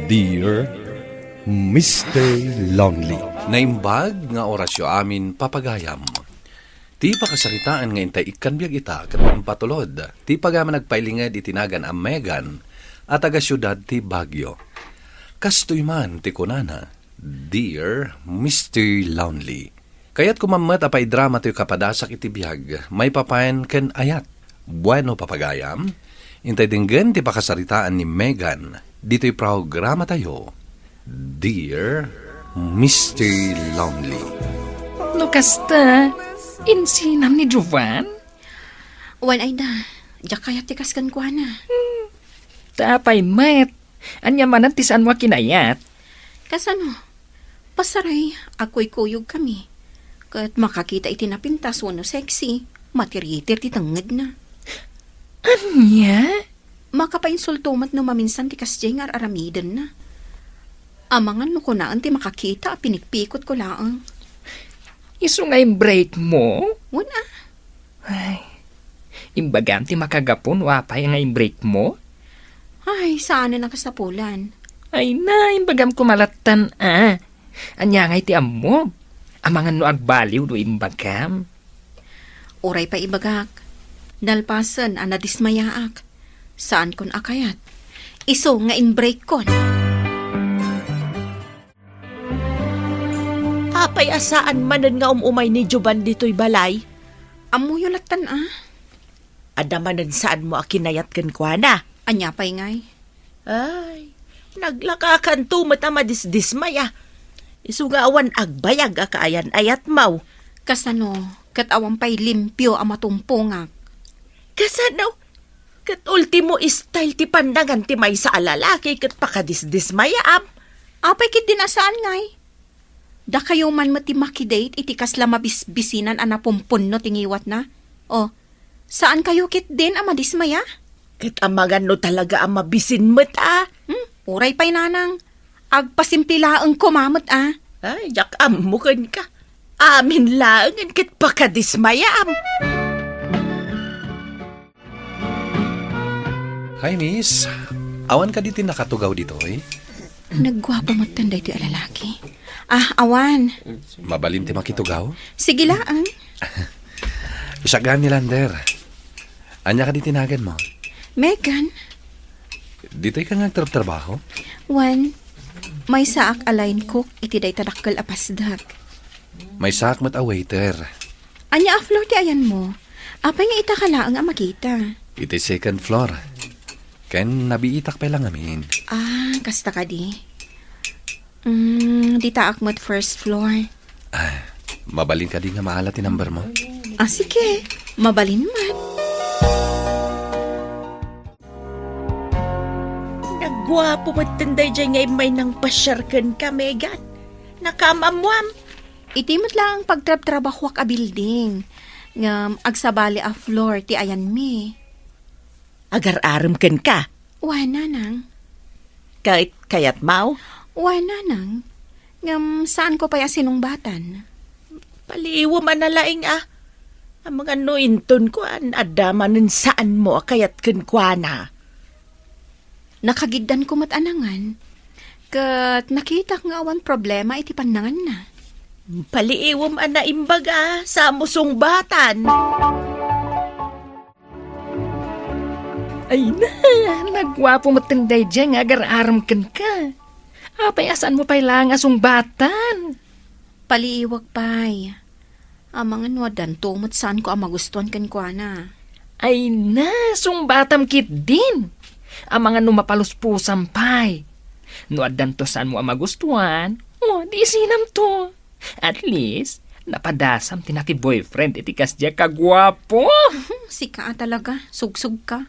Dear Mr. Lonely. Naimbag nga orasyo amin papagayam. Ti pakasaritaan nga intay ikan biyag ita kat patulod. Ti pagaman nagpailingad itinagan ang Megan at taga syudad ti Baguio. Kastoy man ti kunana, Dear Mr. Lonely. Kaya't kumamat apay drama ti kapadasak iti biyag, may papayan ken ayat. Bueno papagayam, intay dinggan ti pakasaritaan ni Megan. Dito'y programa tayo, Dear Mr. Lonely. No kasta, insinam ni Jovan? Wan ay na, diya kaya tikas kan kuha na. Tapay met, anya manan tisan mo kinayat. Kasano, pasaray, ako'y kuyog kami. Kat makakita itinapintas wano sexy, matiritir titangad na. Anya? Makapainsultumat no maminsan tikas jay nga aramidan na. Amangan no kunaan ti makakita, pinikpikot ko laang. Iso nga yung break mo? Wan ah. Ay, imbagam ti makagapon wapay nga yung break mo? Ay, saan na nakasapulan? Ay na, imbagam kumalatan Anya nga iti ammo. Amangan no agbaliw do imbagam. Uray pa ibagak. Dalpasan anadismayaak. Saan kon akayat? Iso nga in-break kon. Apay asaan manan nga umumay ni Joban dito'y balay? Amuyo latan ah. Adamanan saan mo akinayat kan kwa na? Anya pa'y ngay. Ay, naglakakan tumat ang madisdismaya. Isugawan agbayag akaayan ayat mau. Kasano, katawang pa'y limpyo ang matumpungak. Kasano? Kat ultimo style ti pandangan ti may sa alalaki kat pakadisdismaya am. Apay kit dinasaan ngay. Da kayo man mati makidate itikas la mabisbisinan ang napumpun no tingiwat na. O, saan kayo kit din ang madismaya? Kat amagan no talaga ang mabisin mo't Uray pa'y nanang. Agpasimpilaang kumamot Ay, jak amukan ka. Amin laangan kat pakadismaya am. Hi, miss. Awan ka dito nakatugaw dito, eh? Nagwapo mo tanday ti alalaki. Awan. Mabalim ti makitugaw? Sige laang. Isagan ni Lander. Anya ka di tinagan mo? Megan, Dito'y ka nga trabaho? wan, may saak alain cook iti day tadakkel apasdak. May sak mat a waiter. Anya a floor ti ayan mo. Apay nga ita ka laang ang makita. Iti second floor. Ken nabiitak pa lang amin. Kasta ka di. Di taak mo't first floor. Mabalin ka di nga maala ti number mo? Sige. Mabalin man. Nagwapo matanday dyan nga may nang pasyarkan ka, Megan. Nakamamwam. Iti mo't lang pagtrab-trabahwak a building. Ngam agsabali a floor ti ayan mi. Agar-aram kan ka. Wana nang. Kahit kayat mau. Wana nang. Ngam saan ko pa sinungbatan? Paliwa man na laing Ang mga nointon ko adamanin saan mo kayat kan kwa na. Nakagiddan ko mat anangan. Kat nakita nga awan problema iti panangan na. Paliiwam na imbaga sa musong batan. Ay na, nagwapo mo tinday dyan nga agar-aram kan ka. Apay asaan mo pa'y lang asong batan? Paliiwag pa'y. Amangan wadan tumot saan ko ang magustuhan kan kwa na. Ay na, sungbatam kit din. Ang mga numapalus-pusam pa'y. No adan to saan mo ang magustuhan, di sinam to. At least, napadasam tinaki boyfriend itikas dya kagwapo. Sika talaga, sugsug ka.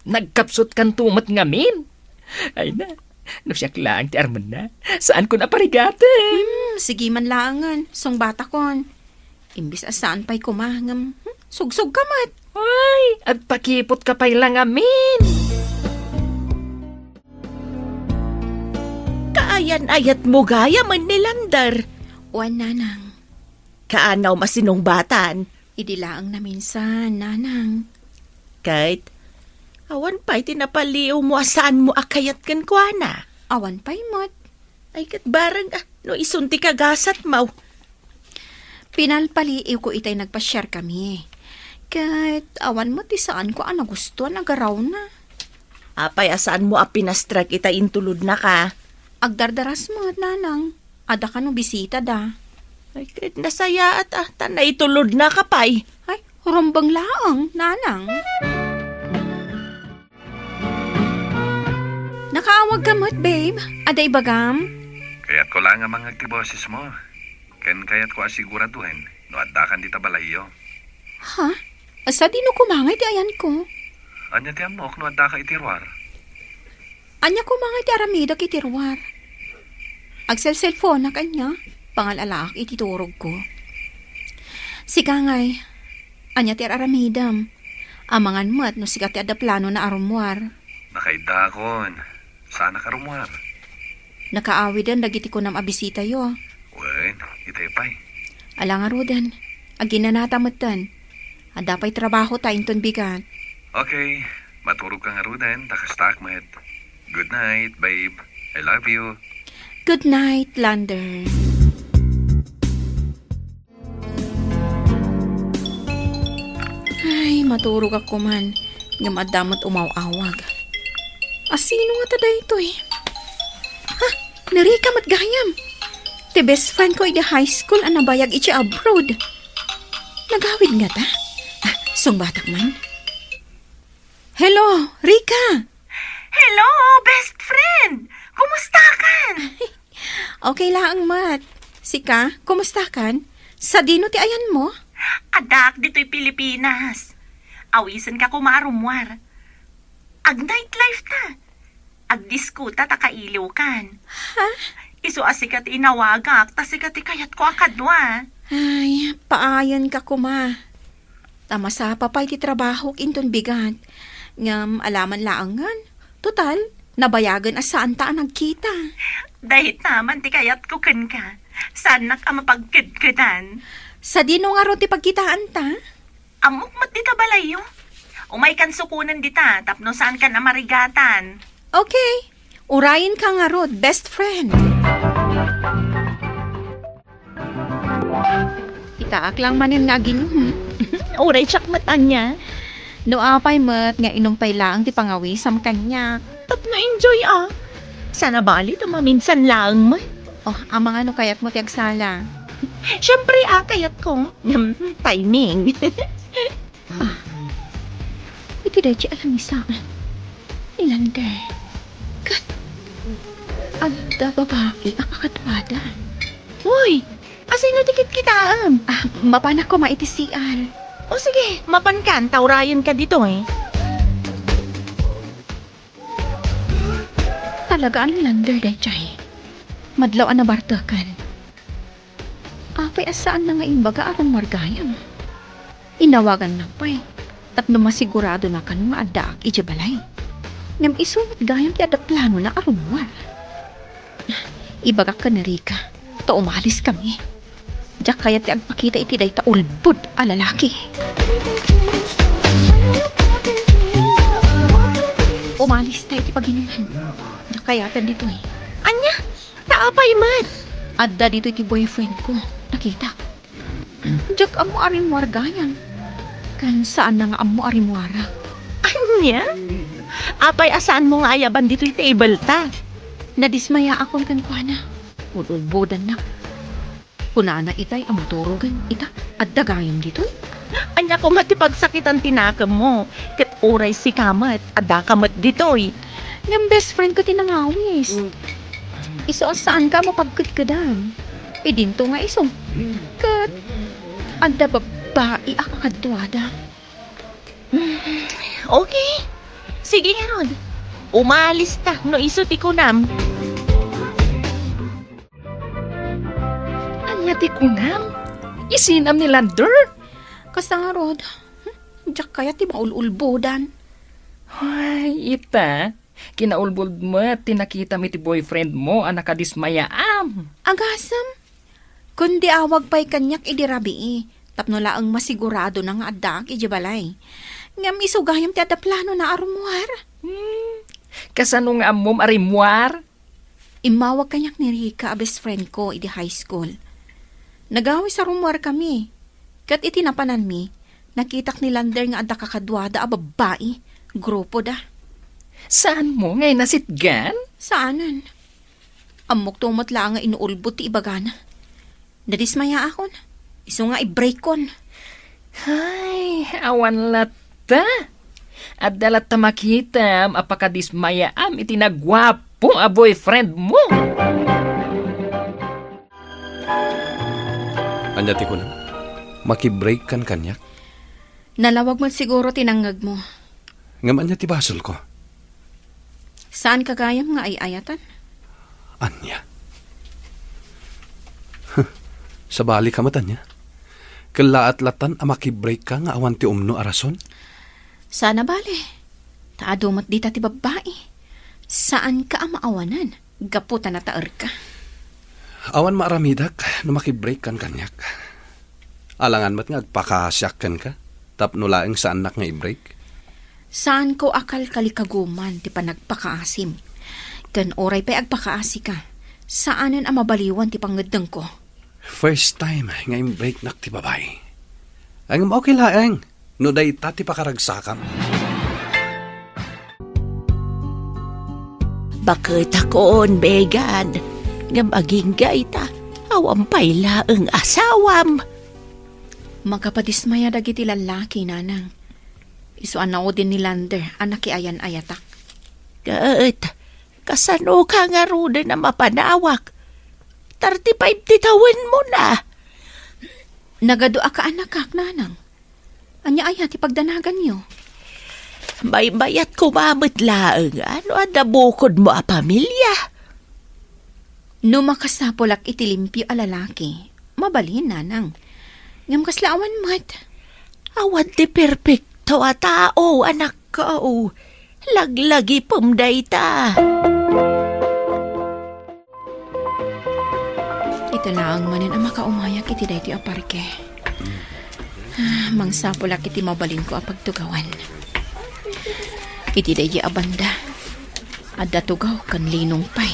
Nagkapsot kan tumat ngamin. Ay na, no siyak lang ti arman na. Saan ko naparigate? Sige man laangan, song bata kon. Imbis asaan pa'y kumahangam, sugsug ka mat. Ay, agpakipot ka pa'y lang amin. Kaayan-ayat mo gaya man ni Lander. Wan nanang, Kaanaw masinong batan. idilaang na minsan, nanang. Kahit awan pa'y tinapaliw mo asaan mo akayat kan kwa na. Awan pa'y mat. Ay kat barang no isunti ka gasat maw. Pinalpaliiw ko itay nagpa-share kami. Kahit awan mo ti saan ko ang nagustuhan nagaraw na. Apay asaan mo pinastrak ita intulod na ka. Agdardaras mo, nanang. Ada ka no bisita da. Ay kat nasaya at tanay itulod na ka pay. Ay, hurumbang laang, nanang. Nakaawag ka mo't, babe. Aday bagam? Kaya't ko lang ang mga boses mo. Ken kaya't ko asiguraduhin, no adda kan dita balayo. Ha? Asa di no kumangay ti ayan ko? Anya ti amok no adda ka itirwar. Anya kumangay ti aramida kitirwar. Agsel-cellphone na kanya. Pangalalaak ititurog ko. Sigangay. Anya ti aramidam. Amangan mat no sikat ti adda plano na arumwar. Nakaidakon. Sana karumwar. Nakaawidan dagiti ko nam abisita yo. Wen, itay pay. Alang arudan. Aginanatamutan. Adapay trabaho tayong ton bigat. Okay, maturog kang arudan, takastak met. Good night, babe. I love you. Good night, Lander. Ay, maturog ako man. Nga madamot umaw-awag. Asino nga tada ito eh? Ha? Narika matgayam. The best friend ko ida high school ang nabayag iti abroad. Nagawid nga ta? Song batak man. Hello, Rika. Hello, best friend! Kumusta kan? Okay lang, Mat. Sika, kumusta kan? Sa dino ti ayan mo? Adak dito'y Pilipinas. Awisan ka kumarumwar. Ag nightlife ta. Ag diskuta ta kailiw kan. Ha? Isu asikat inawagak, tasikat kayat ko akadwa. Ay, paayan ka kuma. Tama sa papay ti trabaho inton bigat. Ngam alaman laangan. Total, nabayagan asaan ta nagkita. Dahit naman ti kayat ko kan ka. Sanak ang mapagkidkidan. Sa dino nga ro ti pagkitaan ta? Amok mat dita balayo. Umay kan sukunan dita, tapno saan ka na marigatan. Okay, urayin ka nga ro, best friend. Itaak lang manin nga ginuhon. Uray siyak matan niya. No apay mat nga inumpay lang ti pangawisam kanya. Tapno enjoy Sana bali maminsan lang mo. Oh, ang mga no kayat mo ti agsala. Siyempre kayat ko. Timing. Iti dahi ti alam isa. Ilander. Kat. Adda babae ang akatwada. Uy, asino tikit kitaan? Mapanak ko maiti CR. O sige, mapankan, taurayan ka dito eh. Talaga ang lander dahi chay. Madlaw na bartakan. Apay asaan na nga imbaga arang margayam. Inawagan na pa eh. Tapno masigurado na ka nung maadaak ijabalay. Ngam isunod gayam ti adak plano na arumwar. Ibagak ka na Rika. To umalis kami. Diyak kaya ti agpakita iti day taulbud a lalaki. Umalis tayo iti paginunan. Diyak kaya ta dito eh. Anya, taapay man. Adda dito iti boyfriend ko. Nakita. Diyak amo arimwar gayam. Kan saan na nga amo arimwara. Anya? Apay asaan mo nga ayaban dito yung table ta? Nadismaya akong kankwana. Ululbudan na. Kunana itay amuturugan ita at dagayam dito. Anya ko matipagsakitan tinakam mo. Kat oray si kamat, ada kamat ditoy. Ng best friend ko tinangawis. Iso saan ka mapagkudkudan? E dinto nga iso. Kat, anda babae akakadwada. Okay. Sige Rod. Umalis ta, no iso ti kunam. Anya ti kunam? Isinam ni Lander? Kasarod. Diyak kaya ti maululbudan. Ay, ita. Kinaulbuld mo at tinakita mi ti boyfriend mo ang nakadismayaam. Agasam. Kundi awag pa'y kanyak idirabi tapno laang masigurado na nga adak ijabalay. Ngam isugayam ti ada plano na arumwar. Kasano nga amom arimwar? Imawag kanyak ni Rika, a best friend ko, iti high school. Nagawi sa rumwar kami. Kat iti napanan mi, nakitak ni Lander nga adda kakadwada a babae. Grupo da. Saan mo ngay nasitgan? Saanan? Amok tumot lang nga inuulbot ti ibagana. Nadismaya akon. Iso nga i-break kon. Ay, awan lata. At dalat ta makitam, apakadismayaam iti nagwapo a boyfriend mo. Anyati ko na. Makibreak kan kanyak. Nalawag mo siguro tinanggag mo. Ngam anya ti basol ko. Saan kagayam nga ay ayatan? Anya. Sa bali ka mata niya. Kalaat-latan a makibreak ka nga awan ti umno arason. Sana bale. Taadumot dita ti babae. Saan ka maawanan? Gaputan na taer ka. Awan maaramidak no makibreak kan kanyak. Alangan mat nga agpakasyakan ka. Tapno laeng sa anak nga i-break. Saan ko akal kalikaguman ti panagpakaasim? Kan oray pa agpakaasi ka. Saanan ang mabaliwan ti pangadang ko? First time nga i-break nak ti babay. Ang okay laeng. No day tati pakaragsakam. Bakit akoon, Megan? Nga maging gaita, awam payla ang asawam. Magkapadismaya dagiti lalaki, nanang. Iso anao din ni Lander, anak ayan ayatak. Kat, kasano ka nga ruda na mapanawak? 35 titawin mo na. Nagadua ka anak kak, nanang. Anya ayat ipagdanagan niyo. May bayat kumamit laang, ano ang nabukod mo a pamilya? No makasapolak itilimpyo a lalaki, mabalin, nanang. Ngam kaslaawan mat. Awan ti perfecto a tao, anak ko. Laglagi pumday ta. Ito lang manin ang makaumayak iti dahi ti aparke. Mangsapolak iti mabalin ko a pagtugawan. Iti dahi abanda. Adda tugaw kan linong pay.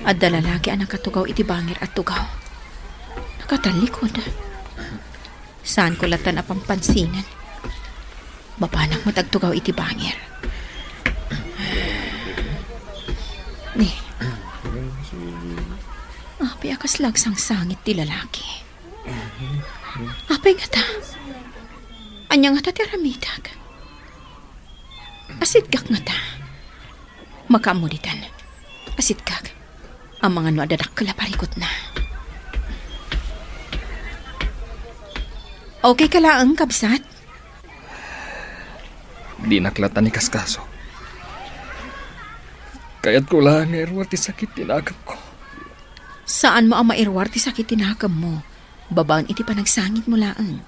Adda lalaki ang nakatugaw iti bangir at tugaw. Nakatalikod. Saan ko latan a pampansinan? Bapanak mo tagtugaw iti bangir. Ni. Apay akas lagsang sangit ti lalaki. Apay nga ta. Anya nga ta ti ramidag. Asit kak nga ta. Makamulitan. Asit kak. Ang mga no adadak kalaparikot na. Okay ka lang, kabsat? Di naklatan ni kaskaso. Kaya't ko lang erwar ti sakit tinagam ko. Saan mo ang mairwar ti sakit tinakam mo? Babaan iti panagsangit mo laang.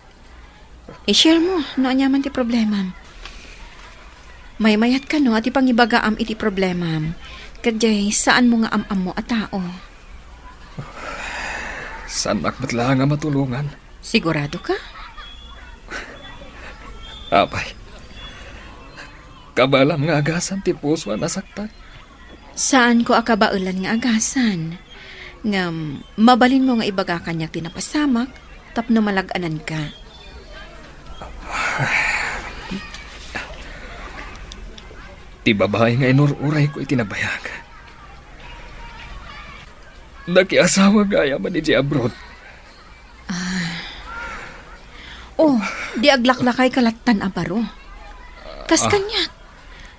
I-share mo, no anyaman ti problemam. May mayat ka no, at ipangibagaam iti problemam. Kadyay, saan mo nga am mo at tao? Saan akmat lang nga matulungan? Sigurado ka? Apay. Kabalam nga agasan ti puso ang nasaktan. Saan ko akabaulan nga agasan? Ngam, mabalin mo nga ibaga kanyak tinapasamak, tapno malaganan ka. Ti babae nga inururay ko itinabayag. Nakiasawa gaya man ni abroad. Oh, di aglaklakay kalatan abaro. Kas kanyak.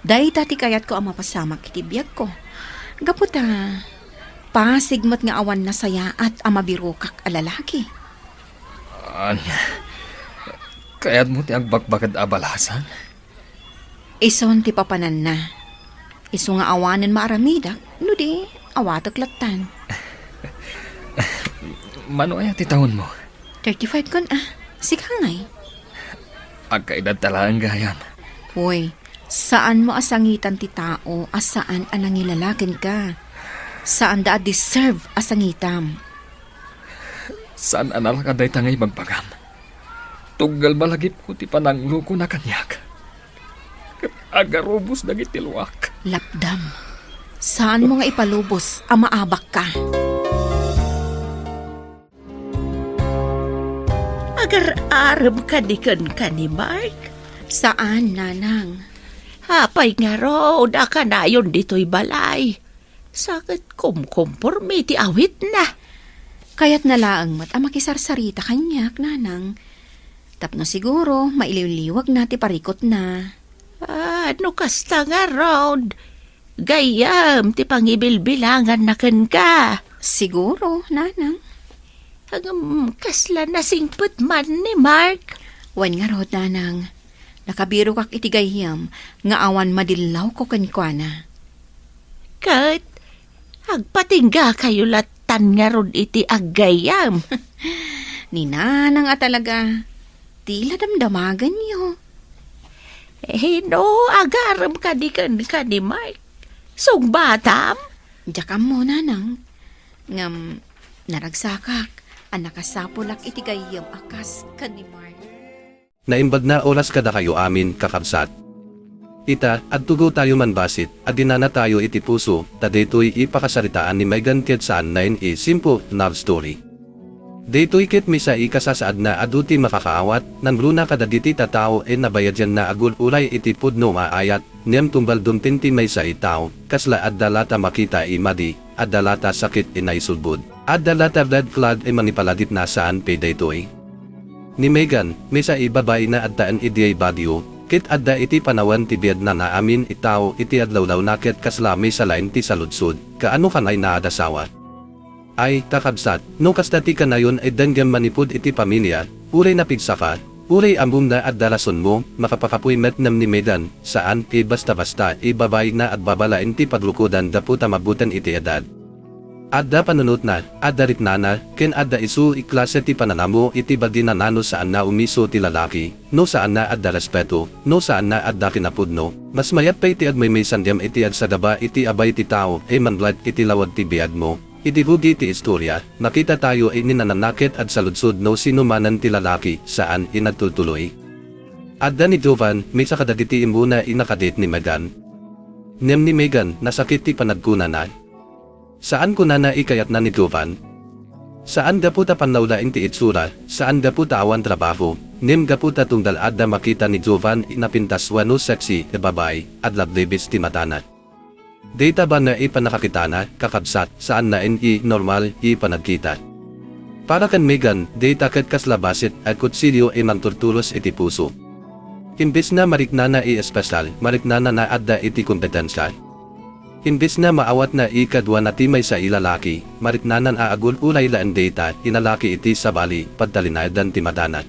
Dahi tati kayat ko ang mapasamak itibiyag ko. Gaputa, pasigmat nga awan na saya at amabirukak alalaki. Anya, kaya't mo ti agbakbakad abalasan? Ison ti papanan na. Iso nga awanan maaramidak, no di, awatak latan. Mano ay ti taon mo? 35 kon sikangay. Agkaedad talaan gayam. Hoy, saan mo asangitan ti tao, asaan anangilalakin ka? Saan da deserve asangitam? Saan analakaday tangay magpagam? Tunggal malagip ko ti pananglo ko na kanyak. Agarubos dagiti luwak. Lapdam, saan mo nga ipalubos ang maabak ka? Agar-arab ka di ka ni Mark. Saan, nanang? Hapay nga raw, da ka na yun dito'y balay. Sakit kumkumpurmi ti awit na. Kaya't nalaang mat ang makisarsarita kanyak, nanang. Tapno siguro, mailiwliwag na ti parikot na. Ano kasta nga raw? Gayam, ti pangibilbilangan na kan ka. Siguro, nanang. Kasla na singput man ni Mark. Wan nga rod, nanang. Nakabiro kak itigayam, nga awan madilaw ko kanikwana. Kat, agpatingga kayo latan nga rod iti aggayam. Ni nanang at talaga, tila damdamagan niyo. No, agaram ka di ni Mark. Song batam? Diyakam mo, nanang. Ngam, naragsakak, ang nakasapulak itigayam akas ka ni Mark. Naimbag na oras kada kayo amin kakabsat. Ita, at tugo tayo manbasit, at dinana tayo iti puso, tadeto'y ipakasaritaan ni Megan Tiadsaan na simple love story. Deto'y kit misa ikasasaad na aduti makakaawat, nang runa kadaditi tatao nabayadyan na agul ulay iti pudno maayat, niyam tumbal dumtinti may sa itaw, kasla at dalata makita imadi, at dalata sakit inaisulbud, at dalata red flag manipaladit na saan pe deto'y. Ni Megan, misa ibabay na adtaan idiyay badyo, kit adda iti panawan ti biyad na naamin itaw iti adlawlaw nakit kasla misa lain ti saludsud, kaano kanay naadasawa. Ay, takabsat, no kastati ka na yun ay danggam manipud iti pamilya, uray na pigsaka, uray ambum na at dalason mo, makapakapuy metnam ni Megan, saan basta-basta ibabay na at babalain ti paglukudan daputa mabutan iti edad. Adda panunot na, adda ritnana, ken adda isu iklase ti pananamo iti bagina nano saan na umiso ti lalaki, no saan na adda respeto, no saan na adda kinapudno, mas mayat pa iti admay may sandyam iti ad sa daba iti abay ti tao, manglad iti lawad ti biyad mo. Iti rugi ti istorya, nakita tayo ninananakit at saludsud no sinumanan ti lalaki, saan inatutuloy. Adda ni Jovan, may sa kadagiti imbuna inakadit ni Megan. Niyam ni Megan, nasakit ti panagkuna na. Saan ko na ikayat na ni Jovan? Saan daputa panlaulain ti itsura, saan daputa awan trabaho, nim daputa tungdal adda makita ni Jovan inapintas wano sexy e babay, at lablibis ti matana. Data ba na ipanakakita na, kakabsat, saan na normal ipanagkita? Para kan Megan, data kat kaslabasit at kutsilyo manturtulos iti puso. Imbis na mariknana espesyal, mariknana na adda iti kompetensya. Imbis na maawat na ikadwa na timay sa ilalaki, mariknanan aagul ulay laan data, inalaki iti sabali, padtalinadan ti madanat.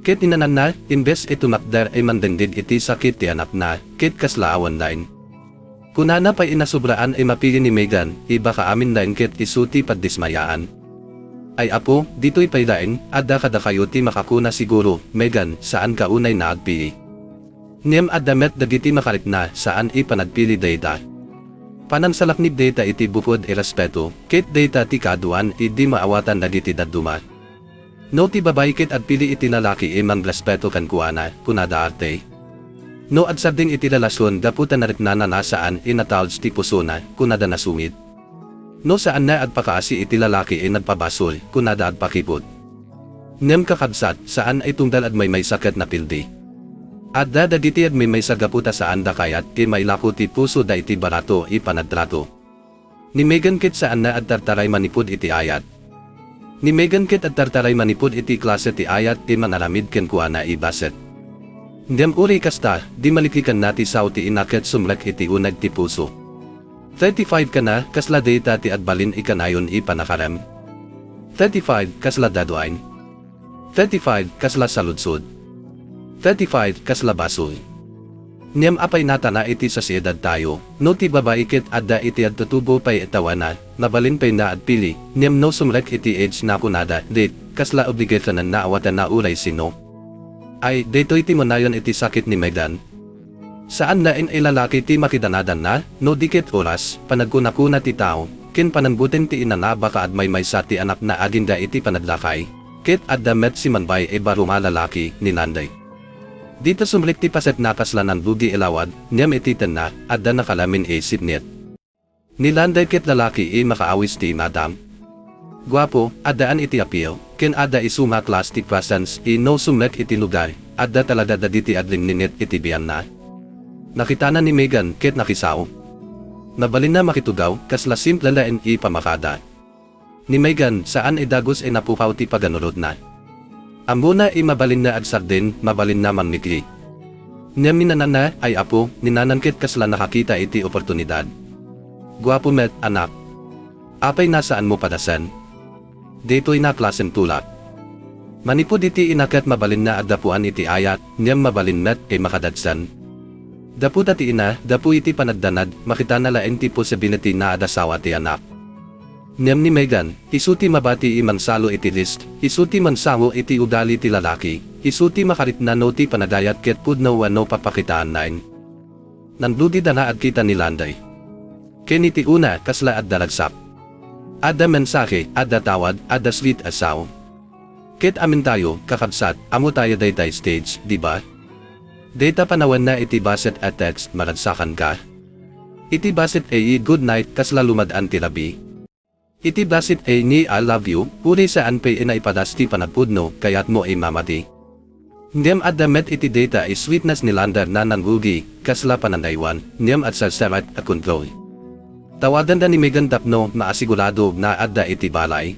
Kit inanan na, imbes itumakdar mandendid iti sakit ti anak na, kit kaslaawan lain. Kunana pa inasubraan mapili ni Megan, iba ka amin lain kit isuti paddismayaan. Ay apo, dito'y paylain, adda kada kayo ti makakuna siguro, Megan, saan ka unay naagpili? Niyam addamet dagiti makarit na, saan ipanagpili data. Panansalaknib data iti bukod respeto, kit data ti kaduan idi maawatan dagiti daduma. No ti babay kit adpili iti lalaki man respeto kan kuana, kunada arte. No at sabding iti lalasyon daputa nariknana na saan inatawds ti pusona, kunada nasumid. No saan na at pakaasi iti lalaki nagpabasol, kunada at pakipod. Nem kakabsat, saan ay tungdal at may sakit na pildi. At dadagiti at may sagaputa saan da kayat may lako ti puso da iti barato ipanadrato. Ni Megan kit saan na at tartaray manipud iti ayat. Ni Megan kit at tartaray manipud iti klase ti ayat manaramid ken kuana ibaset. Ndem uri kasta, di malikikan nati sao ti inaket sumlek iti unag ti puso. 35 ka na, kasla data ti adbalin ikanayon ipanakaram. 35, kasla daduain. 35, kasla saludsud. 35, kasla basoy. Niyam apay nata na iti sa siyedad tayo, no ti babae kit adda iti ad tutubo pay itawana, nabalin pay na at pili, niyam no sumlek iti age na kunada, dit, kasla obligation na naawatan na ulay sino. Ay, deto'y ti monayon iti sakit ni Megan. Saan na ilalaki ti makidanadan na, no dikit oras, panagkunakuna ti tao, kin pananbutin ti inana baka at may sa ti anak na aginda iti panadlakay, kit adda met si manbay baruma lalaki ni Nanday. Dito sumlik ti paset nakasla ng bugi ilawad, niyam ititan na, adda nakalamin isip nit. Nilanday kit lalaki makaawis ti madam. Guwapo, adaan iti appeal, ken ada isuma class ti presence no sumlek iti lugar, adda talada daditi adling ninit iti biyan na. Nakita na ni Megan kit nakisaw. Nabalin na makitugaw, kasla simple lain pamakada. Ni Megan saan idagos napupaw ti paganulod na. Ambuna mabalin na agsardin, mabalin na manmikli. Niyam minanan na ay apo, ninanankit kasla nakakita iti oportunidad. Guwapo met, anak. Apay nasaan mo padasan? Dito'y na klasen tulak. Manipod iti inakat mabalin na adapuan iti ayat, niyam mabalin met makadadsan. Dapu dati ina, dapu iti panagdanad, makita na laeng ti possibility na adasawa ti anak. Niyam ni Megan, isuti mabati mansalo iti list, isuti mansawo iti ugali ti lalaki, isuti makarit na no ti panagayat ket pudno wano papakitaan nain. Nanbludi dana ad kita ni Landay. Ken iti una kasla ad dalagsak. Ada mensahe, ada tawad, ada sweet asaw. Ket amin tayo, kakabsat, amo tayo daytay stage, di ba? Data panawan na iti baset at text maragsakan ka. Iti baset good night kasla lumadaan ti labi. Iti basit ni I love you, puri saan pay inaipadas ti panagpudno, kayat mo mamati. Ndiyam at damet iti data sweetness ni Lander na nangugi, kasla panandaywan, ndiyam at sarsarat at control. Tawadan da ni Megan tapno, maasigurado na adda iti balay.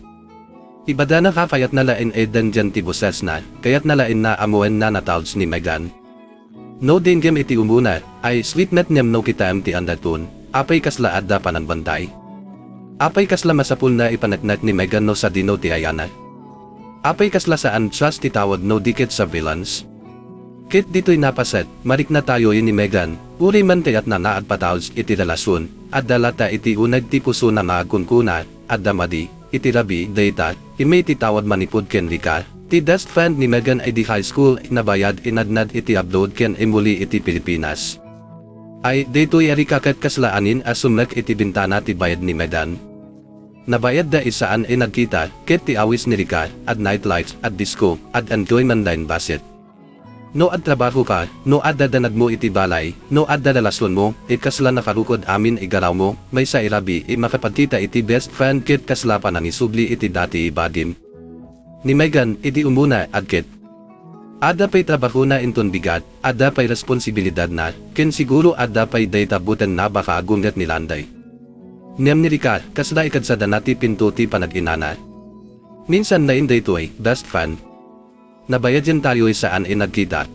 Ibada na kafayat na lain edan dyan ti boses na, kayat na lain na amuan na natawds ni Megan. No din gem iti umuna, ay sweetnet niyam no kita ti andatun, apay kasla adda pananbantay. Apay kasla masapul na ipanatnat ni Megan no sa dino ti ayana. Apay kasla saan trust ti tawag no dikit surveillance. Kit dito'y napaset, marik na tayo ni Megan, uri man tiyat na naad patawds iti relasyon, at dalata iti unag ti puso na maakunkuna, at damadi, iti rabi, data, imay ti tawad manipod ken rika. Ti best friend ni Megan ay di high school, nabayad inadnad iti upload ken imuli iti Pilipinas. Ay, dito'y arikakat kaslaanin asumlek iti bintana ti bayad ni Megan. Nabayad da isaan nagkita, ket ti awis ni Rika, at nightlife, at disco, at enjoyment line basit. No ad trabaho ka, no ad dadanag mo iti balay, no ad dadalasyon mo, kasla nakarukod amin igaraw mo, may sa irabi makapagkita iti best friend ket kasla pananisubli iti dati ibagim. Ni Megan, iti umuna, adkit. Ada pa'y trabaho na inton bigat, ada pa'y responsibilidad na, ken siguro ada pa'y data butan na baka agungat ni Landay. Niyam ni Rika, kasla ikadsada nati pinto ti panag-inana. Minsan na inday to'y, best friend. Nabayad yan tayo saan nagkita.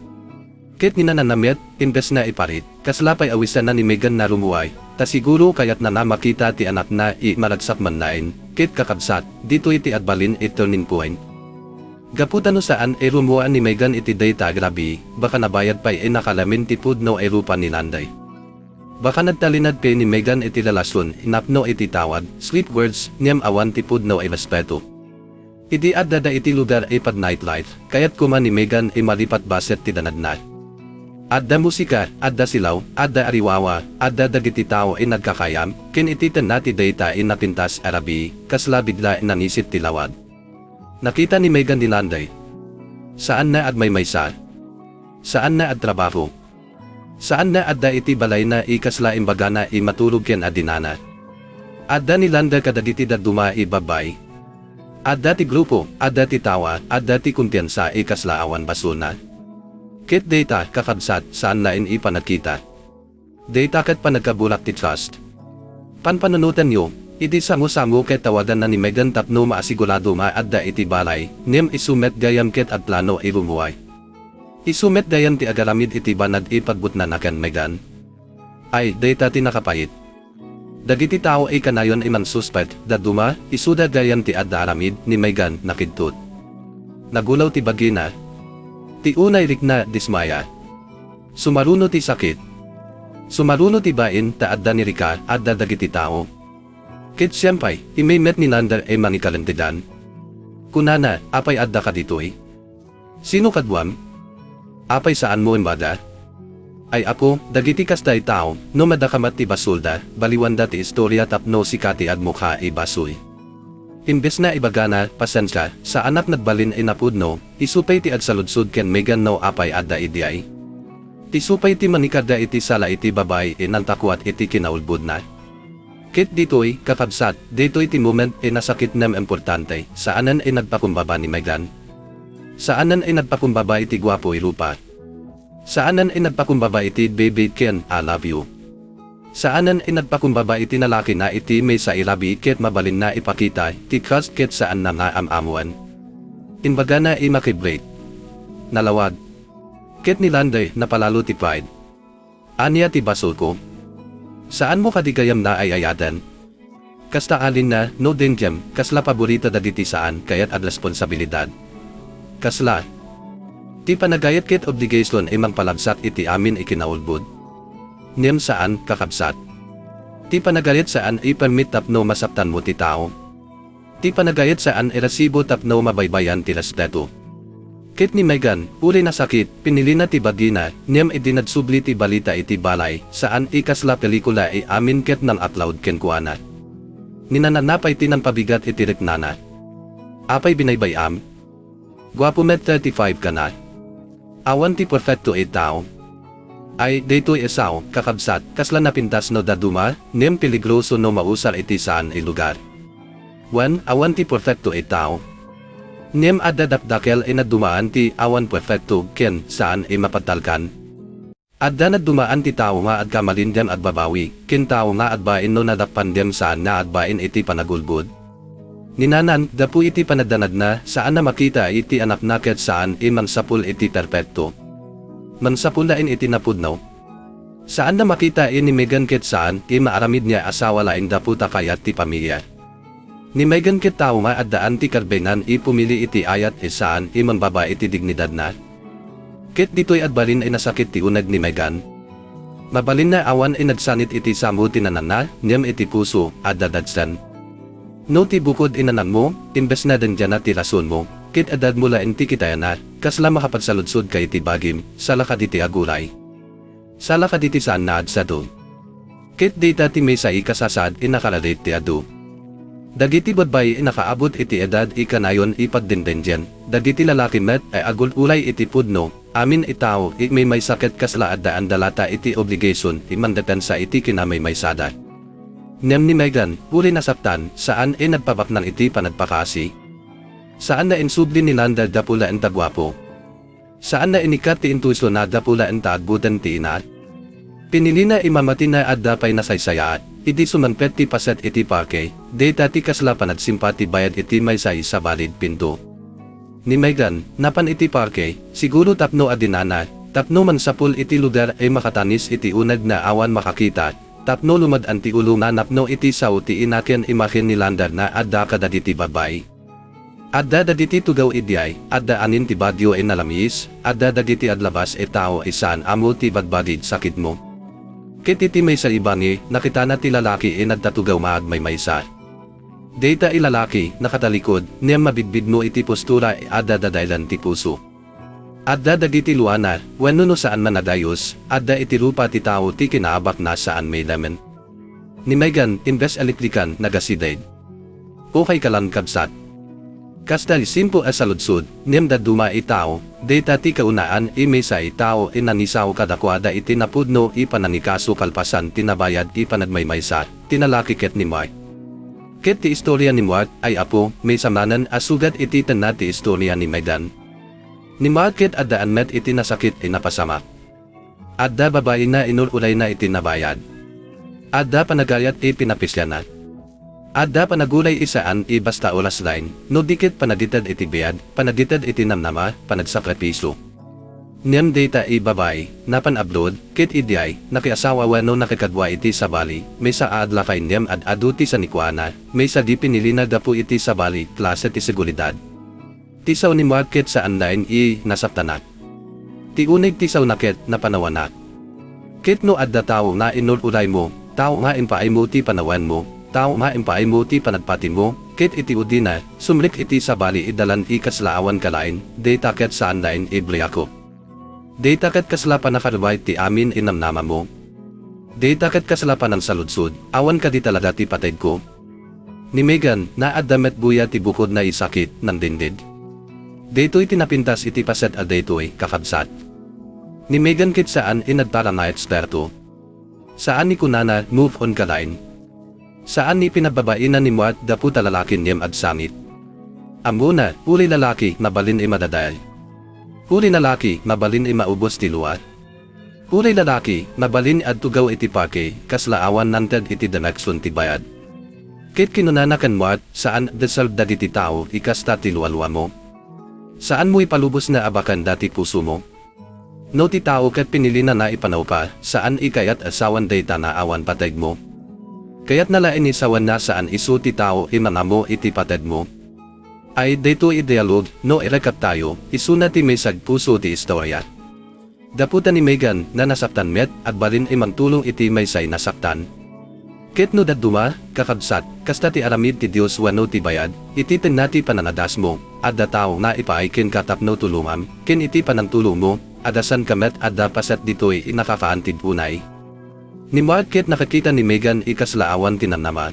Ket ninanamit, imbes na iparit, kasla pa'y awisan na ni Megan na rumuay, ta siguro kayat na makita ti anak na maragsak man nain, ket kakabsat, dito iti adbalin turning point. Gaputan no saan rumuan ni Megan iti data grabe, baka nabayad pa'y nakalamin ti pudno rupa ni Landay. Baka nagtalinad pe ni Megan iti relasyon, inapno iti tawad, sweet words, niyam awan ti pudno respeto. Iti adda iti lugar pad nightlife, kayat kuman ni Megan malipat baset ti danadna. Adda musika, adda silaw, adda ariwawa, adda dagiti tao nagkakayam, ken ititan nati data napintas arabi, kasla bigla nanisit ti lawad. Nakita ni Megan ni Landay. Saan na ad may maysa? Saan na ad trabaho? Saan na adda iti balay na kasla imbaga na matulog ken adinana? Adda ni Landay kadagiti daduma babay. Adda ti grupo, adda ti tawa, adda ti kumpiyansa kasla awan basuna. Kit data kakabsat saan na panagkita. Data kat panagkabulak ti trust. Panpanunutan nyo, iti sango-sango ket tawadan na ni Megan tapno maasigurado maadda iti balay, nim isumet gayam ket at plano irumuay. Isumet dayan ti agaramid iti banad pagbutnan akan Megan. Ay, data ti nakapait. Dagiti tao kanayon man suspect, daduma, isuda gayan ti adda aramid ni Megan nakidtut. Nagulaw ti bagina. Ti unay rikna dismaya. Sumaruno ti sakit. Sumaruno ti bain ta adda ni Rika adda dagiti tao. Kit siyempay, met ni Lander manikalantidan. Kunana, apay adda ka ditoy? Sino kadwam? Apay saan mo imbada? Ay ako, dagiti kastay tao, no madakamat ti basulda, baliwanda ti istorya tapno si kati ad mukha basoy. Imbes na ibagana, pasensya, sa anak nagbalin napudno, isupay ti ad saludsud ken Megan no apay adda idiay. Ti supay ti manikada iti sala iti babay nantakwat iti kinaulbud na. Kit dito'y kakabsat, dito'y ti moment nasakit nam importante, saanan nagpakumbaba ni Megan. Saanan nagpakumbaba iti gwapo irupa. Saanan nagpakumbaba iti baby Ken, I love you. Saanan nagpakumbaba iti nalaki na iti may sa ilabi ket mabalin na ipakita, ti trust ket saan na naamamuan. Inbaga na makibrate. Nalawad. Ket nilanday napalalo ti pride. Anya ti basol ko. Saan mo kadigayam na ay ayadan? Kasta alin na, no dingyam, kasla paborita da diti saan, kayat ad responsibilidad. Kasla. Ti panagayat ket obligation imang palabsat iti amin ikinaulbud. Niem saan, kakabsat. Ti panagayat saan ipermit tapno masaptan mo ti tao. Ti panagayat saan irasibo tapno mabaybayan ti respeto. Kit ni Megan, uli na sakit, pinili na ti bagina, niyam idinadsubli ti balita iti balay, saan ikasla pelikula amin ket ng upload ken kuana. Ninananapay ti ng pabigat iti reknana. Apay binaybayam. Gwapo met 35 ka na. Awan ti perfecto tao. Ay, daytoy esaw, kakabsat, kasla napintas no daduma, niyam peligroso no mausar iti saan lugar. Awan ti perfecto tao. Niem adadapdakel dumaan ti awan perfecto ken saan mapatalkan. Adda na dumaan ti tao nga ad kamalindem at babawi, ken tao nga adbain no nadapandem saan na adbain iti panagulbud. Ninanan, dapu iti panadanad na saan na makita iti anak na ket saan mansapul iti perpekto. Mansapulain iti napudnaw. Saan na makita ni Megan ket saan maaramid niya asawa laing dapu takayat ti pamilya. Ni Megan ket tao nga addaan ti karbengan pumili iti ayat saan mambaba iti dignidad na. Ket dito'y adbalin nasakit ti unag ni Megan. Mabalin na awan nagsanit iti samu tinanana, niyam iti puso, adadadsan. No ti bukod inanan mo, imbes na din dyan na ti rason mo, ket adad mula inti kitayan na, kasla makapagsaludsod kay ti bagim, sala ka diti agulay. Sala ka diti saan na adsa do. Ket dita ti may sa ikasasad nakalalit ti adu. Dagiti badbay nakaabot iti edad ikanayon ipagdindendyan. Dagiti lalaki met agul ulay iti pudno, amin itao may sakit kasla addaan dalata iti obligation mandepensa iti kinamay sada. Nem ni Megan, uli nasaptan, saan nagpabaknan iti panagpakasi. Saan na insubli ni Landa dapula entagwapo. Saan na inikat ti intuiso na dapula entagbutan ti ina. Pinili na imamati na addapay nasaysayaat. Iti sumanpet ti paset iti parke, data ti kasla panagsimpati bayad iti may say sa balid pinto. Ni Megan, napan iti parke, siguro tapno adinana, tapno man sapul iti lugar makatanis iti unag na awan makakita, tapno lumad anti ulo na napno iti sao ti inaken imahin ni Landar na adda kada diti babay. Adda dagiti tugaw idyay, adda anin ti badyo nalamis, adda dagiti adlabas tao isan amo ti badbadid sakit mo. Kititi may sa ibani, nakita na ti lalaki nagtatugaw maag may maysa. Data ilalaki, nakatalikod, niyam mabidbid mo iti postura adda dadailan ti puso. Adda dagiti luana, wenno no saan man nadayos, adda iti rupa ti tao ti kinaabak na saan may lamen. Ni Megan, imbes aliklikan, nagasidaid. Okay kalan kabsat. Kasta simpo saludsud, niyam daduma itao, data ti kaunaan may sa itao nanisaw kadakwada iti napudno pananikaso kalpasan tinabayad panagmaymaysa, tinalaki ket ni Mark. Ket ti istorya ni Mark ay apo, may samanan asugat iti tanna ti istorya ni Megan. Ni Mark ket addaan met iti nasakit napasama. Adda babae na inululay na iti nabayad. Adda panagayat pinapisyanat. Adda panagulay isaan basta olas line, no dikit panagitad iti biyad, panagitad iti namnama, panagsakripiso. Niyam data babay, napan-upload, kit idyay, nakiasawa wano nakikadwa iti sa bali, may sa adla kay niyam ad aduti sa nikwana, may sa di pinili na dapo iti sa bali, klase ti seguridad. Tisaw ni market sa online nasaptanak. Ti unig tisaw naket na panawanak. Kit no adda tao na inululay mo, tao nga impaay mo ti panawan mo, tao nga impaay mo ti panagpati mo, kit iti udina, sumlik iti sa bali idalan ikaslaawan kalain, data ket sa online ibliako. Data ket kasla panakarway ti amin inamnama mo. Data ket kasla panang saludsud, awan ka di talaga ti patid ko. Ni Megan, na addamet buya ti bukod na isakit, nandindid. Deto'y tinapintas iti paset a deto'y kakabsat. Ni Megan kit saan inagtara na eksperto. Saan ni kunana move on kalain. Saan ni pinababainan ni Muat daputa lalaki niyem at samit. Amuna, uli lalaki mabalin madaday. Uli lalaki mabalin maubos ti luat. Uli lalaki mabalin at tugaw iti pake kaslaawan nanted iti danaksun ti bayad. Kit kinunanakan Muat saan deserve dati tao ikasta ti lualwa mo. Saan mo ipalubos na abakan dati puso mo? No ti tao kat pinili na naipanaw pa saan ikayat asawan data na awan patag mo. Kaya't nalain isawan na saan isu ti tao imanamo iti patad mo. Ay dito idealog no irekap tayo isuna ti may sagpuso ti istorya. Daputan ni Megan na nasaktan met at balin imang tulong iti may say nasaktan. Ket no daduma, kakabsat, kasta ti aramid ti Diyos wano ti bayad, iti nati pananadas mo, at da tao na ipaikin katapno tulungam, kin iti panantulong mo, adasan kamet at dapasat dito'y inakakaantid punay. Ni Muat ket nakakita ni Megan ikaslaawan tinanama.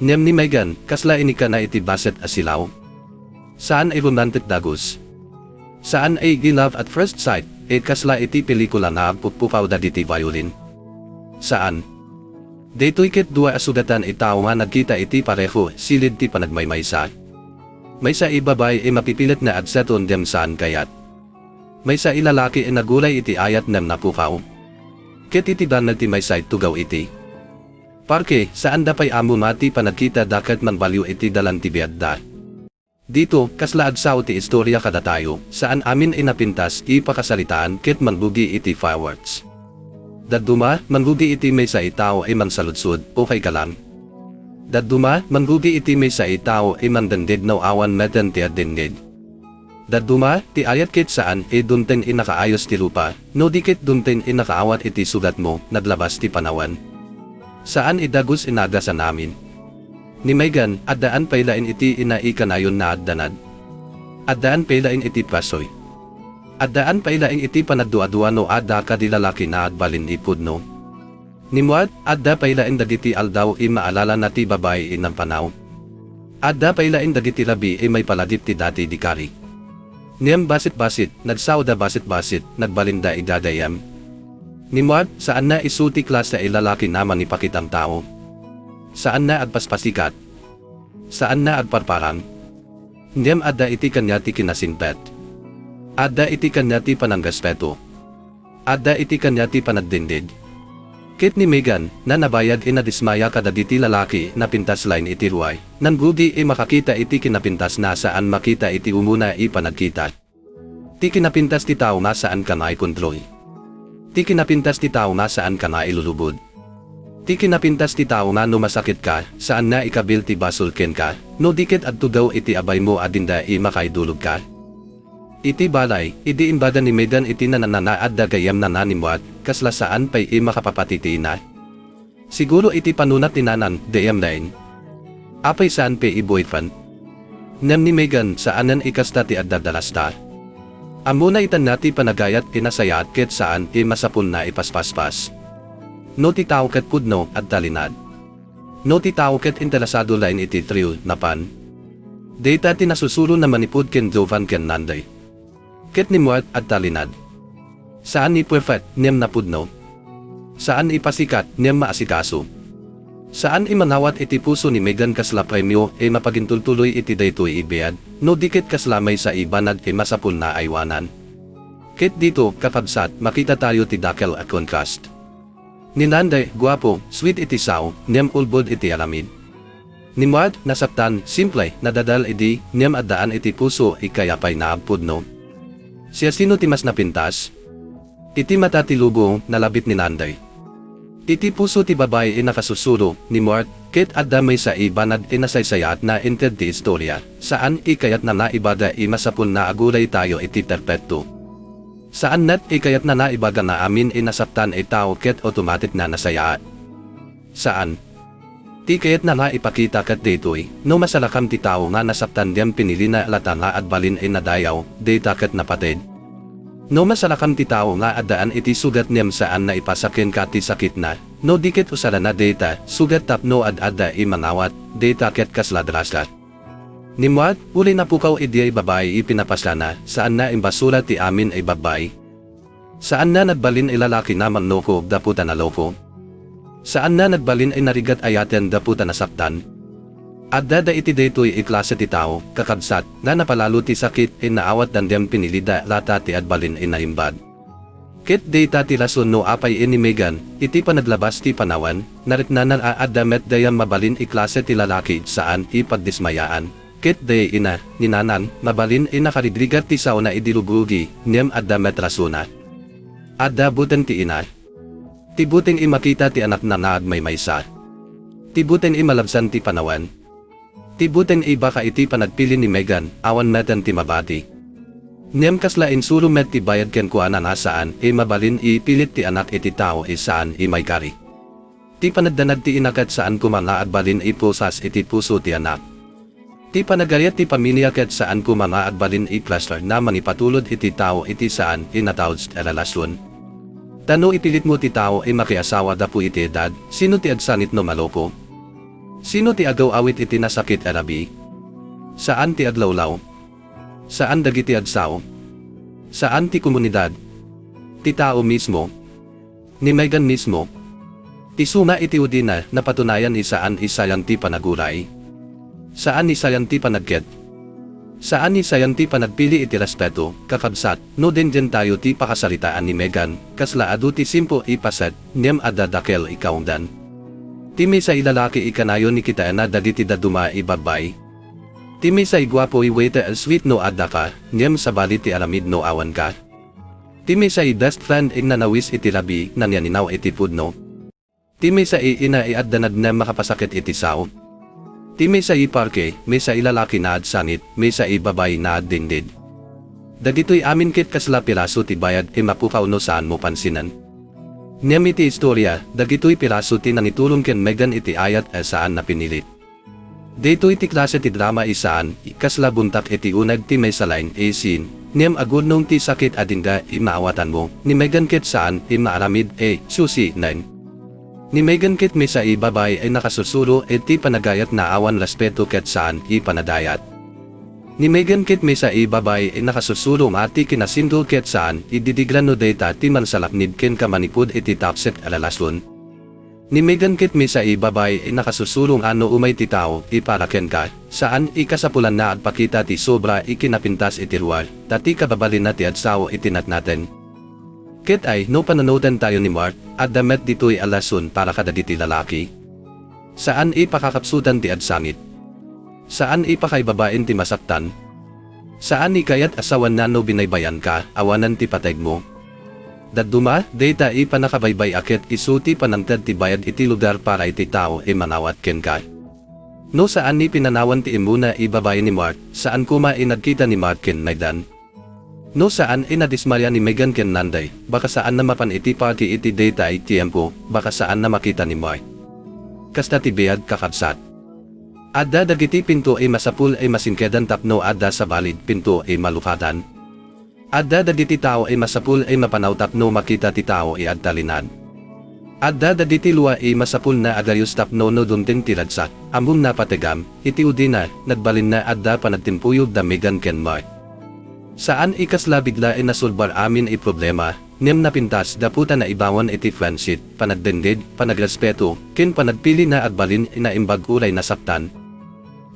Niyam ni Megan, kasla inika na iti baset asilaw. Saan ay romantic dagos? Saan ay love at first sight, kasla iti pelikula na pupupaw da diti violin? Saan? Dito'y ket dua asudatan itaw nga nagkita iti pareho silid ti panagmaymaysa. May sa ibabay mapipilit na adseton dem saan kayat. May sa ilalaki nagulay iti ayat nem napukaw. Ket iti danag ti may side tugaw iti. Parke, saan da pa'y amo mati panagkita dakat manbaliw iti dalan ti biadda. Dito, kaslaad sao ti istorya kada tayo, saan amin inapintas ipakasalitaan ket manbugi iti fireworks. Daduma, manbugi iti may sa itaw ay mansaludsud, okay ka lang. Daduma, manbugi iti may sa itaw ay mandandid no awan meten ti adindid. Daduma, ti ayat kit saan dunten inakaayos ti lupa, no dikit dunten inakaawat iti sugat mo, naglabas ti panawan. Saan idagos inagasan namin? Ni Megan, addaan pailain iti inaikanayon na addanad. Addaan pailain iti pasoy. Addaan pailain iti panadua-dua no adda kadilalaki na adbalin ipudno. Ni Muat, adda pailain dagiti aldaw maalala na ti babae ng panaw. Adda pailain dagiti labi may paladip ti dati di kari. Niyam basit-basit, nagsawda basit-basit, nagbalinda idadayam. Ni Muat, saan na isuti klasa lalaki naman ipakitang tao? Saan na agpaspasikat? Saan na agparparang? Niyam adda iti kanya ti kinasinpet. Adda iti kanya ti pananggaspeto. Adda iti kanya ti panagdindid. Kit ni Megan, na nabayag inadismaya kadagiti lalaki na pintas lain iti ruay, nan gudi makakita iti kinapintas na saan makita iti umuna panagkita. Ti kinapintas ti tao na saan ka na ikondroy. Ti kinapintas ti tao na saan ka na ilulubod. Ti kinapintas ti tao na no masakit ka, saan na ikabil ti basulken ka, no dikit adto daw iti abay mo adinda makaidulog ka. Iti balay, idi imbada ni Megan iti nananaad da gayam na nanimuat, kasla saan pa'y makapapatiti na. Siguro iti panunat tinanan, deyam lain. Apay saan pa'y boyfriend? Nem ni Megan saanan ikasta ti addadalasta. Amuna itan nati panagayat pinasayat ket saan masapun na ipaspaspas. No ti tao ket pudno at talinad. No ti tao ket interesado lain iti trio napan. Data tinasusulo na manipud ken Jovan ken nanday. Ket ni Muat at talinad. Saan ni perfect, niyam na pudno? Saan ipasikat, niyam maasikaso? Saan imanawat iti puso ni Megan kasla premyo mapagintultuloy iti daytoy ibiyad, no dikit kaslamay sa ibanag masapul na aywanan. Ket dito, kapabsat, makita tayo ti dakel at contrast. Ni Nanday, guwapo, sweet iti sao, niyam ulbod iti alamid. Ni Muat, nasaptan, simple, nadadal iti, niyam addaan iti puso ikayapay na pudno. Siya sino ti mas napintas? Iti mata ti lubo, nalabit ni Nanday. Iti puso ti babay nakasusuro, ni Muat, ket addamay sa ibanad nasaysayat na ented ti istorya, saan ikayat na naibada masapun na agulay tayo iti perpekto. Saan net ikayat na naibaga na amin nasaptan tao ket automatic na nasayat. Saan? Ti kayat na naipakita kat ditoy, no masalakam ti tao nga nasaptan diyang pinili na alata nga adbalin nadayaw, data kat napatid. No masalakam ti tao nga adaan iti sugat niyam saan na ipasakin ka ti sakit na, no dikit usala na data, sugat tapno ad-adda manawat, data ket kasladrasat. Ni Muat, uli na pukaw idiyay babae ipinapasya na, saan na imbasura ti amin ay babae. Saan na nagbalin ay lalaki na manloko daputan na loko? Saan na nagbalin ay narigat ayaten daputan na saktan? Adda iti daytoy iklase ti tao, kakabsat, na napalalo ti sakit ay naawat dandem pinilida lata ti adbalin ay naimbad. Kit data ti lason no apay inimegan, iti panaglabas ti panawan, naritnanan aadamet dayam mabalin iklase ti lalaki saan ipaddismayaan. Kit day ina, ninanan, mabalin ay nakaridrigat ti sao na idilubugi, niyam adamet rasuna. Adda buten ti ina. Ti buting imakita ti anak na naagmay maysa. Ti buting imalabsan ti panawan. Ti buting baka iti panagpili ni Megan, awan metan ti mabati. Niyam kasla insuro met ti bayad ken kuana nasaan, mabalin ipilit ti anak iti tao saan may kari. Ti panagdanag ti inakat saan kumanaad balin pusas iti puso ti anak. Ti panagayat ti pamilya ket saan kumanaad balin plaster na manipatulod iti tao iti saan inatawds ti relasyon. Tano ipilit mo ti tao makiasawa dapu iti edad, sino ti agsanit no maloko? Sino ti agaw awit iti nasakit arabi? Saan ti adlawlaw? Saan dagiti agsaw? Saan ti komunidad? Ti tao mismo? Ni Megan mismo? Ti suma iti udina na patunayan saan isayan ti panaguray? Saan isayan ti panagket? Saan isayan ti panagpili iti respeto, kakabsat, no din tayo ti pakasalitaan ni Megan, kasla adu ti simpo ipaset, niyam adadakel ikaundan. Ti may sa ilalaki ikanayo ni kita na dagiti daduma ibabay. Ti may sa igwapo iwete sweet no adda ka, niyam sa bali ti alamid no awan ka. Ti may sa best friend nanawis iti labi, nanyaninaw iti pudno. Ti may sa ina addanad na makapasakit iti sao. Ti may sa parke, may sa ilalaki na adsanit, may sa ibabay na addindid. Dagito'y amin kit kasla piraso ti bayad mapukaw no saan mo pansinan. Niyam iti istorya, dagito'y piraso ti nanitulong ken Megan iti ayat saan na pinilit. Dito'y ti klase ti drama isaan, kasla buntak iti unag ti may salain sin, niyam agud nung ti sakit adinda imaawatan mo, ni Megan ket saan imaaramid susi 9. Ni Megan kit may sa ibabay ay nakasusuro ti panagayat na awan respeto ket saan ipanadayat. Ni Megan kit may sa ibabay ay nakasusuro mati kinasindol ket saan ididigran no data ti mansalaknid ken kamanipud iti tapset alalason. Ni Megan kit may sa ibabay ay nakasusurong ano umay ti tao iparaken ka, saan ikasapulan na at pakita ti sobra ikinapintas iti ruwal, tati kababalin na ti adsaw itinat natin. Kit ay no pananodan tayo ni Mark, at damet dito'y alason para kadagiti lalaki. Saan ipakakapsudan ti adsangit? Saan ipakaibabain ti masaktan? Saan ikayat asawan na no binaybayan ka, awanan ti pateg mo? Daduma, data ipanakabaybay akit isuti panangtad ti bayad iti lugar para iti tao manawat ken ka. No saan ni pinanawan ti imuna ibabay ni Mark, saan kuma inagkita ni Mark ken Naidan? No saan inadismarya ni Megan ken Nanday, baka saan na mapan iti party iti data iti tiempo, baka saan na makita ni Mark. Kasta ti biyad kakabsat. Adda dagiti pinto masapul masingkedan tapno adda sa balid pinto malupatan. Adda dagiti tao masapul mapanaw tapno makita ti tao adtalinan. Adda dagiti luwa masapul na agayos tapno no dunting tiladsak, ambong napategam, iti udina, nagbalin na adda panagtimpuyog da Megan ken Mark. Saan ikasla bigla nasulbar amin problema, niyam napintas daputa na ibawan iti friendship, panagdendid, panagrespeto, ken panagpili na agbalin imbag ulay nasaktan.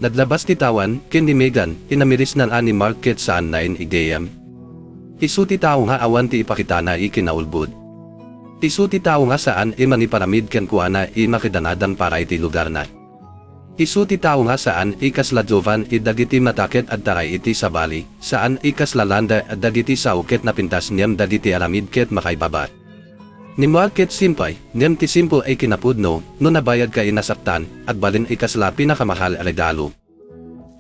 Naglabas ti tawan, ken ni Megan, inamiris nan ani Mark ket saan na ideyam. Isuti tao nga awan ti ipakita na ikinaulbud. Isuti tao nga saan maniparamid ken kuana makidanadan para iti lugar na. Isuti tao nga saan ikasla Jovan dagiti mataket at taray iti sabali, saan ikasla landa dagiti sauket na pintas niyam dagiti aramid ket makaibabat. Ni Mark ket simpay, niyam ti simpo kinapudno, no nabayad ka inasaktan, at balin ikasla pinakamahal regalo.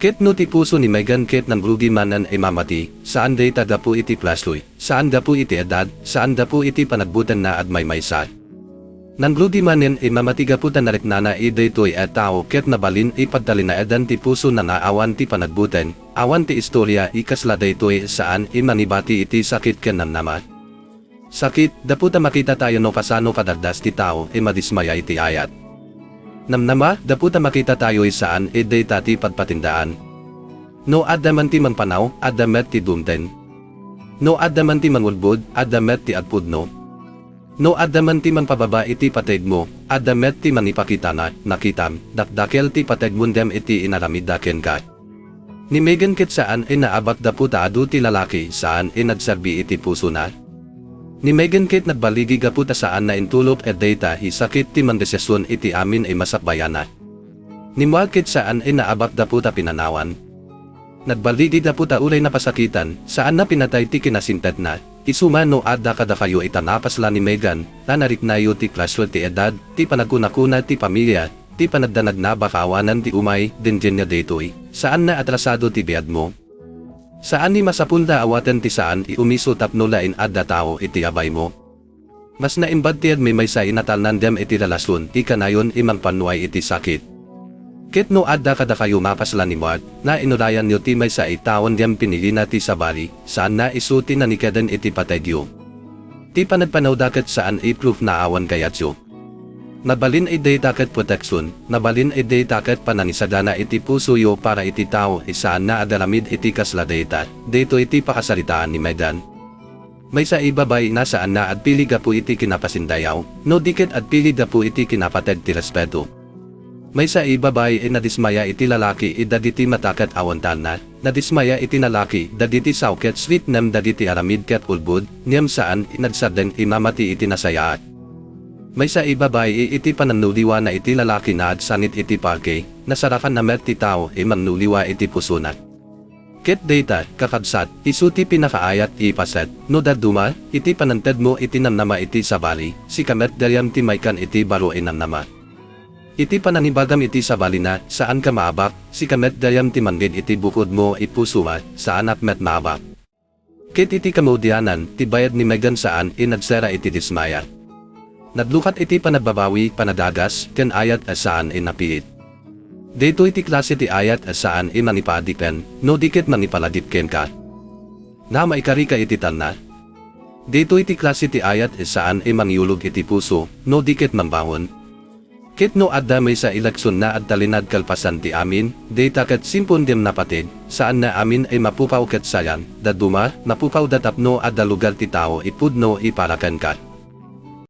Ket no ti puso ni Megan ket nang rugi manan mamati, saan day tagapu iti plasloy, saan dapu iti edad, saan dapu iti panagbutan na at maysa. Nang rugi manen mamatiga putan na reknana daytoy tao ket nabalin ipadtalin na edan ti puso na naawan ti panagbutan, awan ti istorya ikasla daytoy saan manibati iti sakit ken namnama. Sakit, daputa makita tayo no pasano kadagdas ti tao madismaya iti ayat. Namnama, daputa makita tayo saan dayta ti padpatindaan. No addaman ti manpanaw, addamet ti dumten. No adda man ti mangulbod, adda met ti adpudno. No adda man ti pababa iti pateg mo, adda met ti manipakita na, nakitam, dakdakel ti pateg mundem iti inaramid daken ka. Ni Megan kit saan inaabat da puta adu ti lalaki saan inagserbi iti puso na. Ni Megan kit nagbaligi ga puta saan na intulop et data hisakit ti mandesesyon iti amin ay masakbayana. Ni Muad kit saan inaabat da puta pinanawan. Nagbaligi da puta ulay na pasakitan saan na pinatay ti kinasintet na. Isuma no adda kada kayo itanapasla ni Megan na nariknayo ti klasyo ti edad, ti panagkunakuna ti pamilya, ti panagdanag na bakawanan ti umay, dinjen niya detoy, saan na atrasado ti biyad mo? Saan ni masapunda awaten ti saan iumiso tapno lain adda tao iti abay mo? Mas naimbad tiyad may sa inatalnan dem iti lalasyon, ikanayon imang panuay iti sakit. Kit no adda kada kayo mapasla ni Muad, na inulayan niyo ti may sa itawon diyang pinili na ti sabali, saan na isuti na nikadan iti pategyo. Ti panagpanaw dakat saan i-proof na awan kayatyo. Nabalin ay day dakat proteksyon, nabalin ay day dakat pananisadana iti puso yo para iti tao isaan na adalamid iti kasla dayta, dito iti pakasaritaan ni Megan. May sa ibabay na saan na at pili ga po iti kinapasindayaw, no dikit at pili da po iti kinapateg ti respeto. May sa ibabay ay nadismaya iti lalaki idaditi matakat awantan na, nadismaya iti lalaki daditi sauket sweet nem daditi aramid ket ulbud, niyam saan inagsadeng imamati iti nasayaat. May sa ibabay iti pananuliwa na iti lalaki na adsanit iti parke, nasarakan na met ti tao imanuliwa iti pusunat. Ket data, kakabsat, isuti pinakaayat ipaset, no daduma, iti pananted mo iti namnama iti sabali, si kamet daryam ti maykan iti baro inamnama. Iti pananibagam iti sabali na, saan ka maabak, si kamet daryam ti manggid iti bukod mo ipusuwa, saan at met maabak. Ket iti kamaudianan, ti bayad ni Megan saan inagsera iti dismaya. Nadlukat iti panagbabawi, panadagas, ken ayat saan inapiit. Dito iti klase ti ayat saan imanipadiken, no dikit manipaladipken ka. Na maikari ka iti talna. Dito iti klase ti ayat saan imangyulog iti puso, no dikit mambahon. Kit no adda may sa eleksyon na at talinad kalpasan ti amin, data kat simpon dim napatid, saan na amin ay mapupaw kat sayan, daduma, mapupaw datapno adda lugar ti tao ipudno iparakan ka.